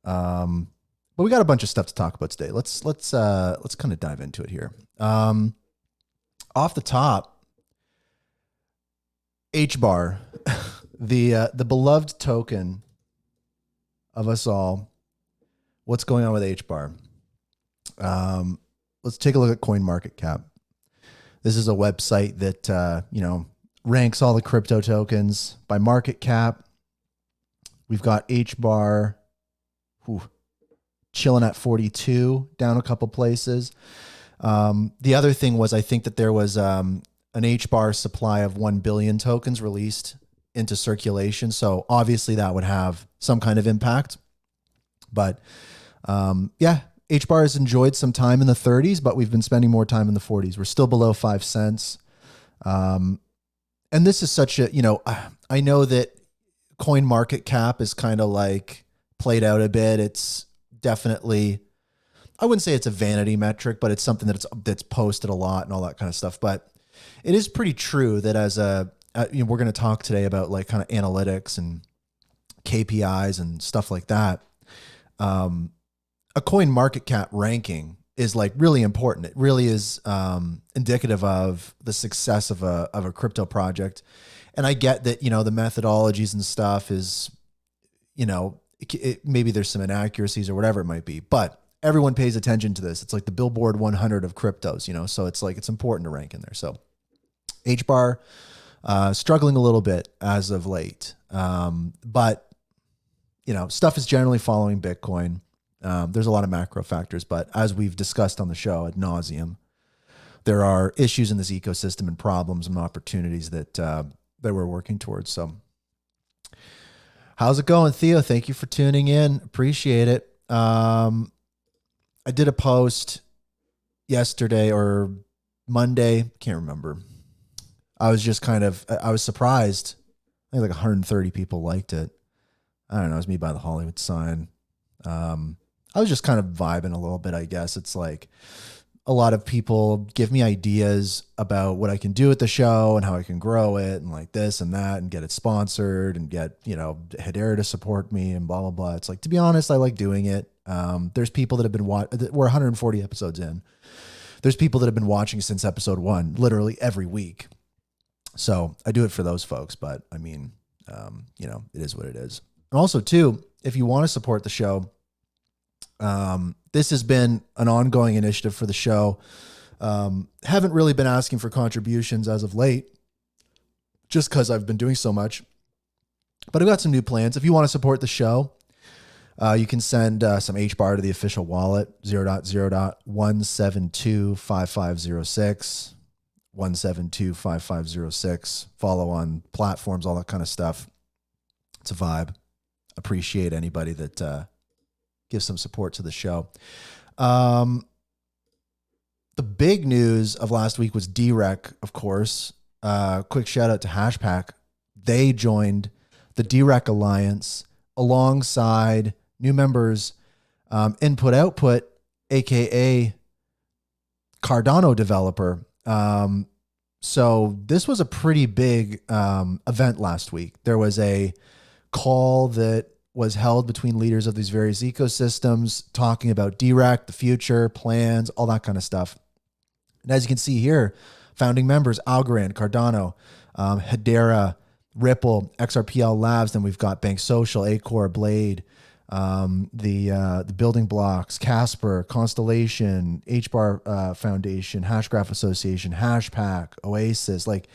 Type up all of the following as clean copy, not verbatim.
But we got a bunch of stuff to talk about today. Let's kind of dive into it here. Off the top, HBAR, the beloved token of us all. What's going on with HBAR? Let's take a look at CoinMarketCap. This is a website that ranks all the crypto tokens by market cap. We've got HBAR chilling at 42, down a couple places. The other thing was, I think that there was an HBAR supply of 1 billion tokens released into circulation. So obviously that would have some kind of impact. But HBAR has enjoyed some time in the 30s, but we've been spending more time in the 40s. We're still below 5 cents. And this is such a, I know that CoinMarketCap is kind of like played out a bit. It's definitely, I wouldn't say it's a vanity metric, but it's something that's posted a lot and all that kind of stuff. But it is pretty true that as we're going to talk today about like kind of analytics and KPIs and stuff like that. A CoinMarketCap ranking is like really important. It really is indicative of the success of a crypto project. And I get that, the methodologies and stuff is, maybe there's some inaccuracies or whatever it might be, but everyone pays attention to this. It's like the Billboard 100 of cryptos, so it's like, it's important to rank in there. So HBAR, struggling a little bit as of late. But stuff is generally following Bitcoin. There's a lot of macro factors, but as we've discussed on the show ad nauseum, there are issues in this ecosystem and problems and opportunities that we're working towards. So how's it going, Theo? Thank you for tuning in. Appreciate it. I did a post yesterday or Monday. Can't remember. I was surprised. I think like 130 people liked it. I don't know. It was me by the Hollywood sign. I was just kind of vibing a little bit, I guess. It's like a lot of people give me ideas about what I can do with the show and how I can grow it and like this and that and get it sponsored and get, Hedera to support me and blah, blah, blah. It's like, to be honest, I like doing it. There's people that have been we're 140 episodes in. There's people that have been watching since episode 1, literally every week. So I do it for those folks, but I mean, it is what it is. And also too, if you want to support the show, this has been an ongoing initiative for the show. Haven't really been asking for contributions as of late, just because I've been doing so much. But I've got some new plans. If you want to support the show, you can send some HBAR to the official wallet, 0.0.1725506, 1725506. Follow on platforms, all that kind of stuff. It's a vibe. Appreciate anybody that give some support to the show. The big news of last week was DeRec, of course. Quick shout out to Hashpack. They joined the DeRec Alliance alongside new members, Input Output, aka Cardano developer. So this was a pretty big event last week. There was a call that was held between leaders of these various ecosystems talking about DeRec, the future, plans, all that kind of stuff. And as you can see here, founding members, Algorand, Cardano, Hedera, Ripple, XRPL Labs. Then we've got Bank Social, Acor, Blade, the building blocks, Casper, Constellation, HBAR Foundation, Hashgraph Association, Hashpack, Oasis. Like,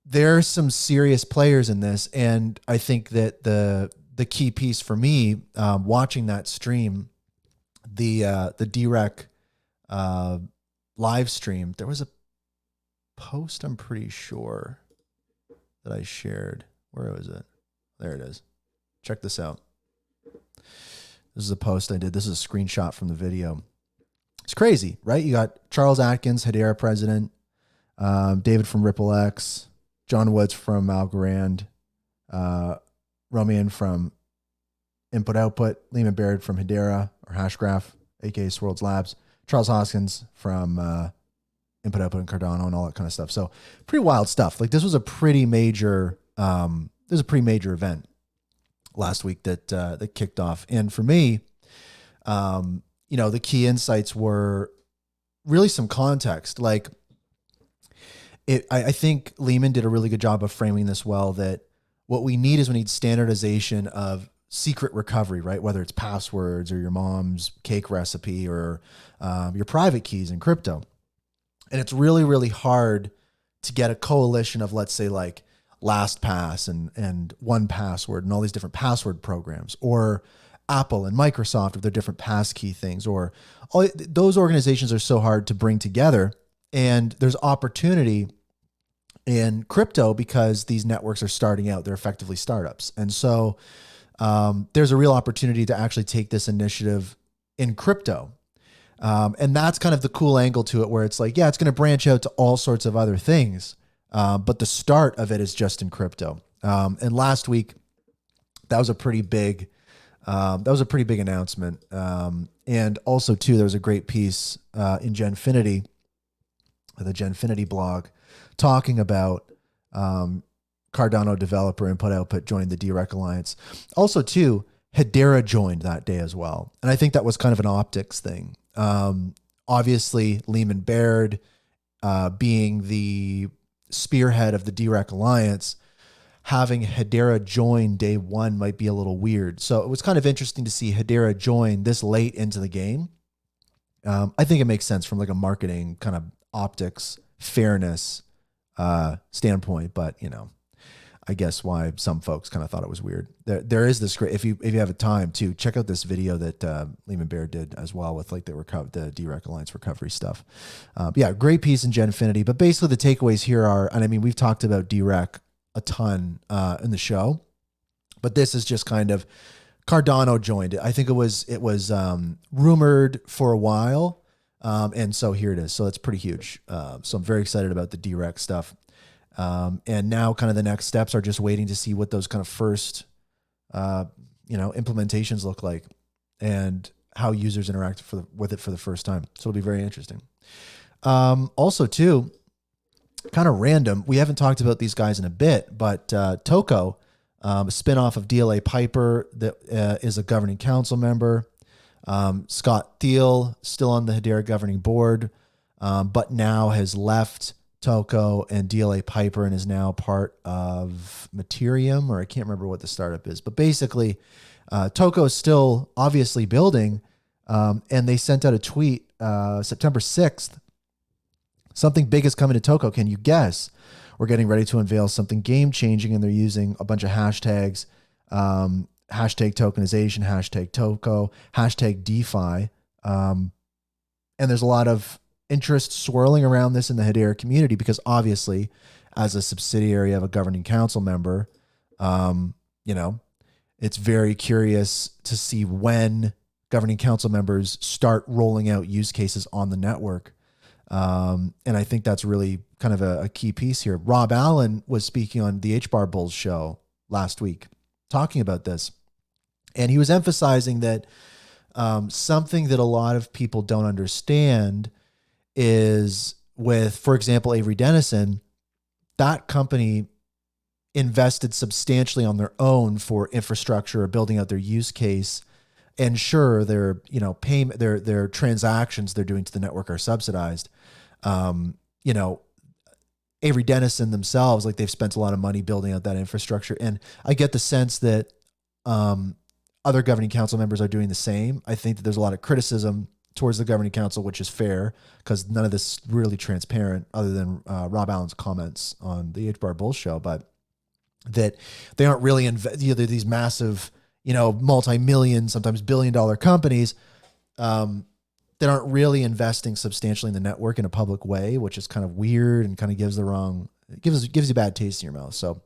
there's some serious players in this. And I think that the key piece for me, watching that stream, the DeRec live stream, there was a post, I'm pretty sure, that I shared. Where was it? There it is. Check this out. This is a post I did. This is a screenshot from the video. It's crazy, right? You got Charles Atkins, Hedera president, David from Ripple X, John Woods from Algorand, Romian from Input Output, Lehman Baird from Hedera or Hashgraph, aka Swirlds Labs, Charles Hoskins from Input Output and Cardano and all that kind of stuff. So pretty wild stuff. Like, this was a pretty major, event. last week that kicked off. And for me, the key insights were really some context. Like I think Lehman did a really good job of framing this well, that what we need standardization of secret recovery, right? Whether it's passwords or your mom's cake recipe or your private keys in crypto. And it's really, really hard to get a coalition of, let's say, like LastPass and 1Password and all these different password programs, or Apple and Microsoft with their different passkey things, or all those organizations are so hard to bring together. And there's opportunity in crypto because these networks are starting out, they're effectively startups. And so there's a real opportunity to actually take this initiative in crypto. And that's kind of the cool angle to it, where it's like, yeah, it's going to branch out to all sorts of other things. But the start of it is just in crypto. And last week, that was a pretty big announcement. And also too, there was a great piece in Genfinity, the Genfinity blog, talking about Cardano developer Input Output joined the DeRec Alliance. Also too, Hedera joined that day as well. And I think that was kind of an optics thing. Obviously, Lehman Baird being the spearhead of the DeRec Alliance, having Hedera join day one might be a little weird. So it was kind of interesting to see Hedera join this late into the game. I think it makes sense from like a marketing kind of optics, fairness standpoint, but I guess why some folks kind of thought it was weird. There is this great, if you have a time to check out this video that Lehman Baird did as well with like the DeRec Alliance recovery stuff. Great piece in Genfinity. But basically the takeaways here are, and I mean, we've talked about DeRec a ton in the show, but this is just kind of Cardano joined it. I think it was rumored for a while. And so here it is. So it's pretty huge. So I'm very excited about the DeRec stuff. And now kind of the next steps are just waiting to see what those kind of first, implementations look like and how users interact with it for the first time. So it'll be very interesting. Also too, kind of random. We haven't talked about these guys in a bit, but, TOKO, a spinoff of DLA Piper that is a governing council member. Scott Thiel still on the Hedera governing board, but now has left TOKO and DLA Piper and is now part of Materium, or I can't remember what the startup is, but basically TOKO is still obviously building. And they sent out a tweet, September 6th, something big is coming to TOKO. Can you guess? We're getting ready to unveil something game changing, and they're using a bunch of hashtags, hashtag tokenization, hashtag TOKO, hashtag DeFi. And there's a lot of interest swirling around this in the Hedera community because obviously as a subsidiary of a governing council member, it's very curious to see when governing council members start rolling out use cases on the network. And I think that's really kind of a key piece here. Rob Allen was speaking on the HBAR Bulls show last week talking about this. And he was emphasizing that something that a lot of people don't understand is with, for example, Avery Dennison, that company invested substantially on their own for infrastructure or building out their use case. And sure, their payment, their transactions they're doing to the network are subsidized. Avery Dennison themselves, like they've spent a lot of money building out that infrastructure. And I get the sense that other governing council members are doing the same. I think that there's a lot of criticism towards the governing council, which is fair because none of this is really transparent other than Rob Allen's comments on the HBAR Bulls show, but that they aren't really, these massive, multi-million, sometimes billion-dollar companies that aren't really investing substantially in the network in a public way, which is kind of weird and kind of gives you a bad taste in your mouth. So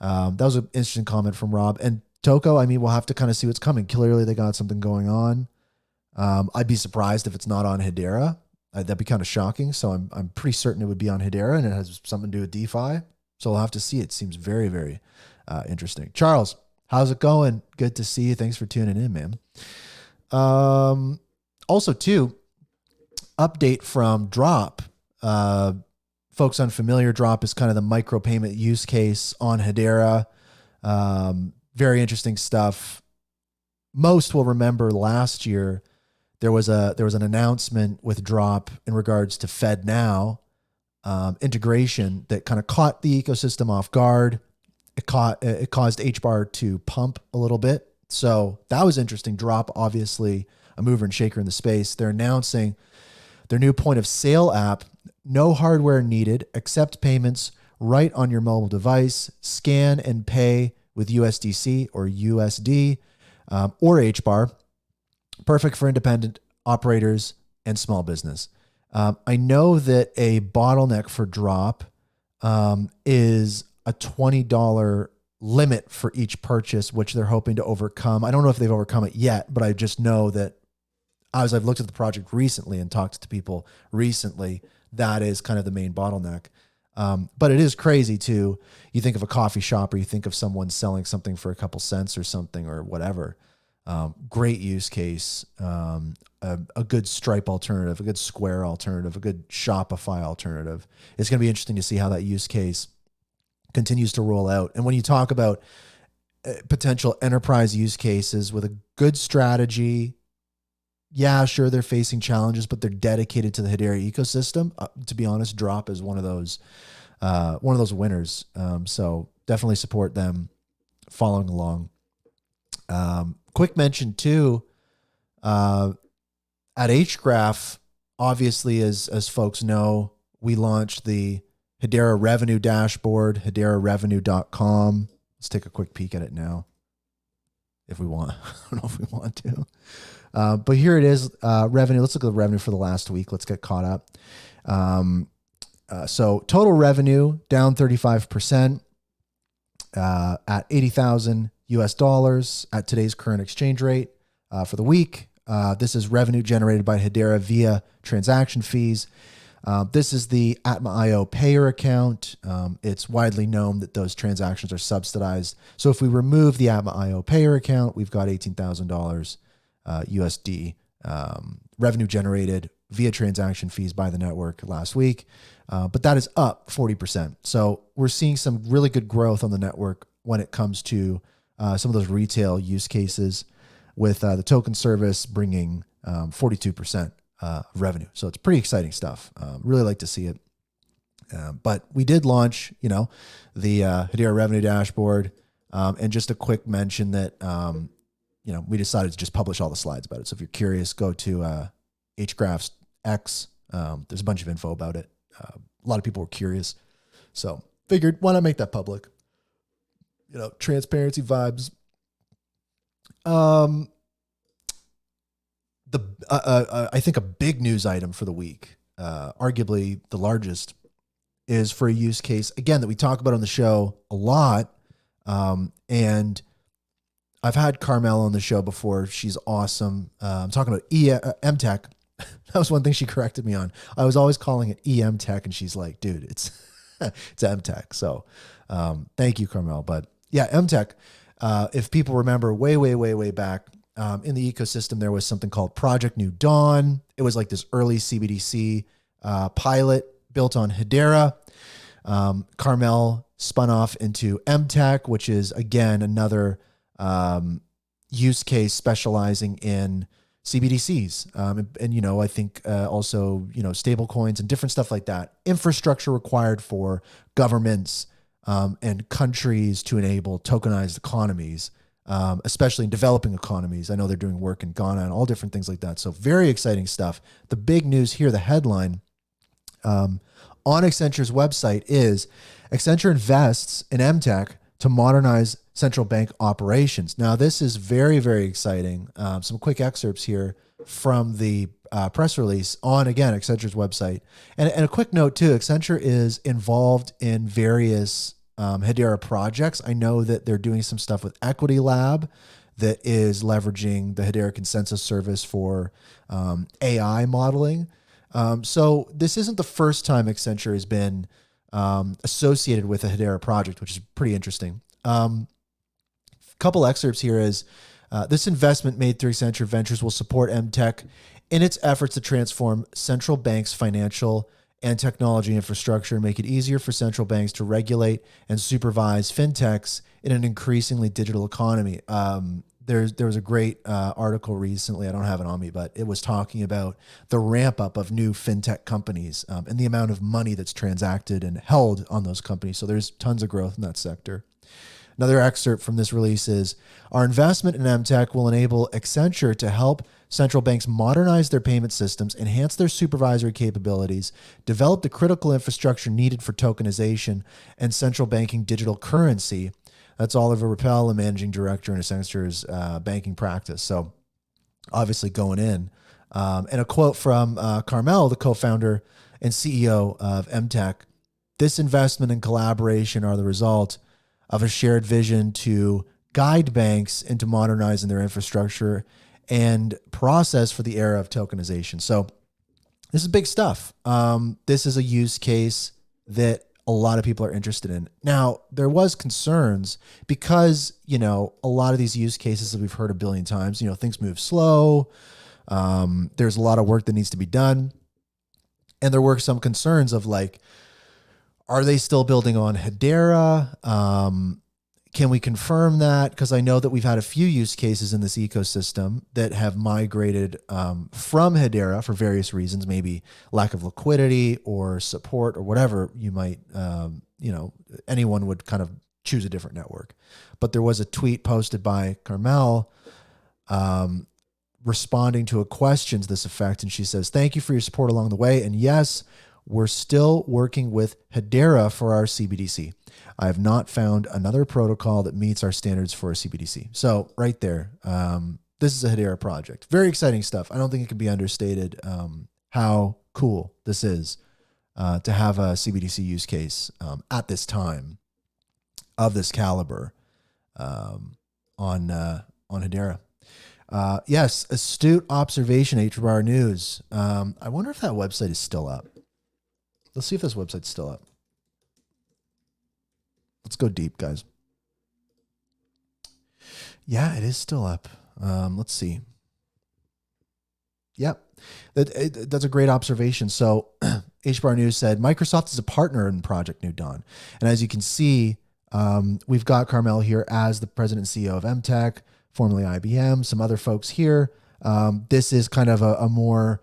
that was an interesting comment from Rob. And TOKO, I mean, we'll have to kind of see what's coming. Clearly, they got something going on. I'd be surprised if it's not on Hedera. That'd be kind of shocking. So I'm pretty certain it would be on Hedera, and it has something to do with DeFi. So we'll have to see. It seems very, very interesting. Charles, how's it going? Good to see you. Thanks for tuning in, man. Also, too, update from Dropp. Folks unfamiliar, Dropp is kind of the micropayment use case on Hedera. very interesting stuff. Most will remember last year there was an announcement with Dropp in regards to FedNow integration that kind of caught the ecosystem off guard. It caused HBAR to pump a little bit. So that was interesting. Dropp, obviously a mover and shaker in the space. They're announcing their new point of sale app. No hardware needed, accept payments right on your mobile device. Scan and pay with USDC or USD or HBAR. Perfect for independent operators and small business. I know that a bottleneck for Dropp is a $20 limit for each purchase, which they're hoping to overcome. I don't know if they've overcome it yet, but I just know that as I've looked at the project recently and talked to people recently, that is kind of the main bottleneck. But it is crazy too. You think of a coffee shop or you think of someone selling something for a couple cents or something or whatever. Great use case, a good Stripe alternative, a good Square alternative, a good Shopify alternative. It's going to be interesting to see how that use case continues to roll out. And when you talk about potential enterprise use cases with a good strategy, yeah, sure, they're facing challenges, but they're dedicated to the Hedera ecosystem. To be honest, Dropp is one of those winners. So definitely support them following along. Quick mention too, at Hgraph, obviously, as folks know, we launched the Hedera revenue dashboard, hederarevenue.com. Let's take a quick peek at it now if we want. I don't know if we want to. But here it is, revenue. Let's look at the revenue for the last week. Let's get caught up. So total revenue down 35% at 80,000 US dollars at today's current exchange rate for the week. This is revenue generated by Hedera via transaction fees. This is the Atma.io payer account. It's widely known that those transactions are subsidized. So if we remove the Atma.io payer account, we've got $18,000 USD revenue generated via transaction fees by the network last week. But that is up 40%. So we're seeing some really good growth on the network when it comes to some of those retail use cases, with the token service bringing 42% revenue. So it's pretty exciting stuff. Really like to see it. But we did launch, the Hedera revenue dashboard. And just a quick mention that, we decided to just publish all the slides about it. So if you're curious, go to Hgraph's X. There's a bunch of info about it. A lot of people were curious. So figured, why not make that public? Transparency vibes. I think a big news item for the week, arguably the largest, is for a use case, again, that we talk about on the show a lot. And I've had Carmel on the show before. She's awesome. I'm talking about EMTECH. That was one thing she corrected me on. I was always calling it EMTECH, and she's like, dude, it's EMTECH. So thank you, Carmel. But yeah, EMTECH, if people remember way back, in the ecosystem, there was something called Project New Dawn. It was like this early CBDC pilot built on Hedera. Carmel spun off into EMTECH, which is, again, another use case specializing in CBDCs. And I think also, stable coins and different stuff like that. Infrastructure required for governments and countries to enable tokenized economies. Especially in developing economies. I know they're doing work in Ghana and all different things like that. So very exciting stuff. The big news here, the headline on Accenture's website is Accenture invests in EMTECH to modernize central bank operations. Now, this is very, very exciting. Some quick excerpts here from the press release on, again, Accenture's website. And a quick note too, Accenture is involved in various Hedera projects. I know that they're doing some stuff with Equity Lab that is leveraging the Hedera consensus service for AI modeling. So this isn't the first time Accenture has been associated with a Hedera project, which is pretty interesting. Couple excerpts here is this investment made through Accenture Ventures will support EMTECH in its efforts to transform central banks' financial and technology infrastructure and make it easier for central banks to regulate and supervise fintechs in an increasingly digital economy. There was a great article recently, I don't have it on me, but it was talking about the ramp up of new fintech companies and the amount of money that's transacted and held on those companies. So there's tons of growth in that sector. Another excerpt from this release is, our investment in EMTECH will enable Accenture to help central banks modernize their payment systems, enhance their supervisory capabilities, develop the critical infrastructure needed for tokenization and central banking digital currency. That's Oliver Rappel, the managing director in Accenture's banking practice. So obviously going in. And a quote from Carmel, the co-founder and CEO of EMTECH, this investment and collaboration are the result of a shared vision to guide banks into modernizing their infrastructure and process for the era of tokenization. So this is big stuff. This is a use case that a lot of people are interested in. Now, there was concerns because, a lot of these use cases that we've heard a billion times, things move slow. There's a lot of work that needs to be done. And there were some concerns of like, are they still building on Hedera? Can we confirm that? Because I know that we've had a few use cases in this ecosystem that have migrated from Hedera for various reasons, maybe lack of liquidity or support or whatever you might, anyone would kind of choose a different network. But there was a tweet posted by Carmel responding to a question to this effect. And she says, thank you for your support along the way. And yes, we're still working with Hedera for our CBDC. I have not found another protocol that meets our standards for a CBDC. So right there, this is a Hedera project. Very exciting stuff. I don't think it can be understated how cool this is to have a CBDC use case at this time of this caliber on Hedera. Yes, astute observation, HBAR News. I wonder if that website is still up. Let's see if this website's still up. Let's go deep, guys. Yeah, it is still up. Let's see. Yep. That's a great observation. So HBAR News said, Microsoft is a partner in Project New Dawn. And as you can see, we've got Carmel here as the president and CEO of EMTECH, formerly IBM, some other folks here. This is kind of a more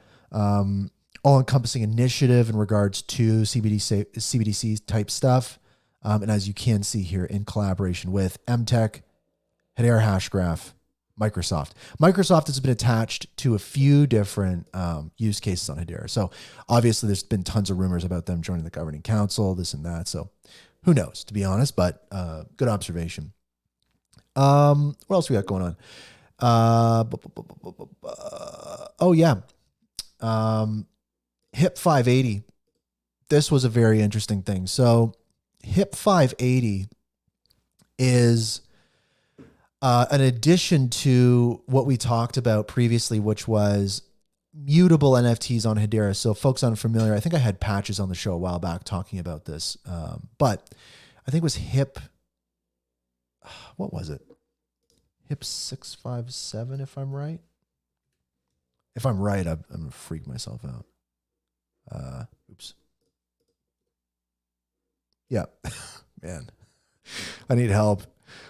all-encompassing initiative in regards to CBDC type stuff. And as you can see here, in collaboration with EMTECH, Hedera Hashgraph, Microsoft. Microsoft has been attached to a few different use cases on Hedera. So obviously there's been tons of rumors about them joining the governing council, this and that. So who knows, to be honest, but good observation. What else we got going on? Oh yeah. HIP-580. This was a very interesting thing. So HIP-580 is an addition to what we talked about previously, which was mutable NFTs on Hedera. So folks unfamiliar, I think I had Patches on the show a while back talking about this, but I think it was what was it? HIP-657, if I'm right. If I'm right, I'm going to freak myself out. Oops. Yeah, man, I need help.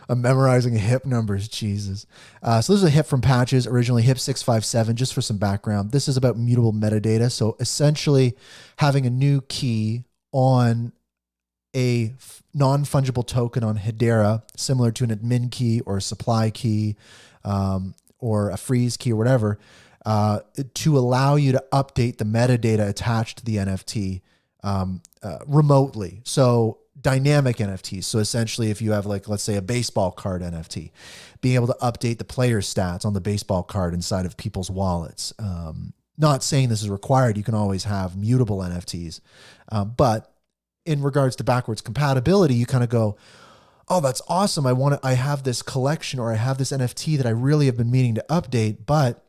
I'm memorizing HIP numbers, Jesus. So this is a HIP from Patches, originally HIP-657, just for some background. This is about mutable metadata. So essentially having a new key on a non-fungible token on Hedera, similar to an admin key or a supply key or a freeze key or whatever, to allow you to update the metadata attached to the NFT remotely. So dynamic NFTs. So essentially if you have like, let's say a baseball card NFT, being able to update the player stats on the baseball card inside of people's wallets. Not saying this is required. You can always have mutable NFTs. But in regards to backwards compatibility, you kind of go, oh, that's awesome. I have this collection or I have this NFT that I really have been meaning to update, but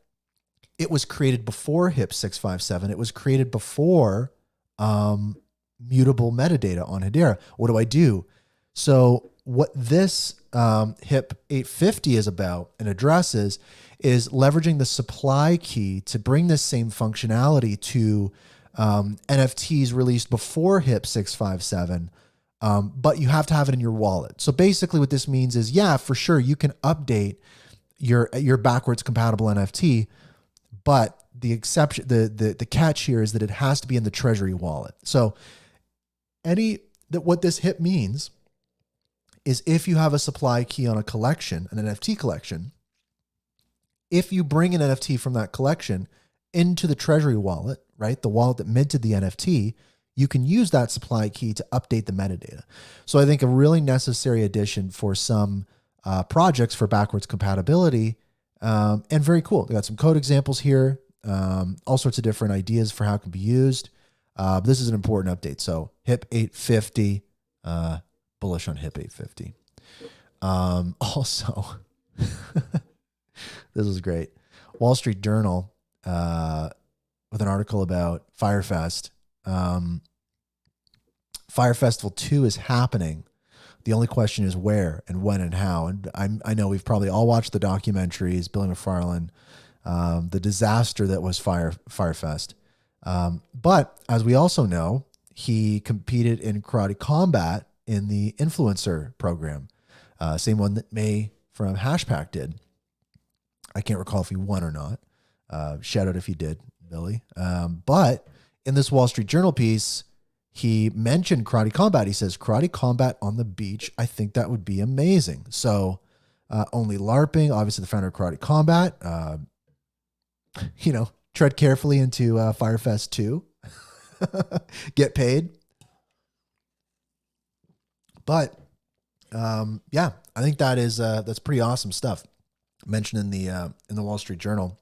it was created before HIP-657. It was created before mutable metadata on Hedera. What do I do? So what this HIP-850 is about and addresses is leveraging the supply key to bring this same functionality to NFTs released before HIP-657, but you have to have it in your wallet. So basically what this means is, yeah, for sure, you can update your backwards compatible NFT, but the exception, the catch here is that it has to be in the Treasury wallet. So what this HIP means is if you have a supply key on a collection, an NFT collection, if you bring an NFT from that collection into the Treasury wallet, right, the wallet that minted the NFT, you can use that supply key to update the metadata. So I think a really necessary addition for some projects for backwards compatibility, and very cool. They got some code examples here, all sorts of different ideas for how it can be used. This is an important update. So HIP-850, bullish on HIP-850. Also, this was great. Wall Street Journal with an article about Firefest. Fire Festival 2 is happening. The only question is where and when and how. And I know we've probably all watched the documentaries, Billy McFarland, the disaster that was Firefest. But as we also know, he competed in karate combat in the influencer program. Same one that May from Hashpack did. I can't recall if he won or not. Shout out if he did, Billy. But in this Wall Street Journal piece, he mentioned karate combat. He says, karate combat on the beach. I think that would be amazing. So only LARPing, obviously the founder of Karate Combat, tread carefully into Firefest 2. Get paid. But yeah, I think that's pretty awesome stuff mentioned in the Wall Street Journal.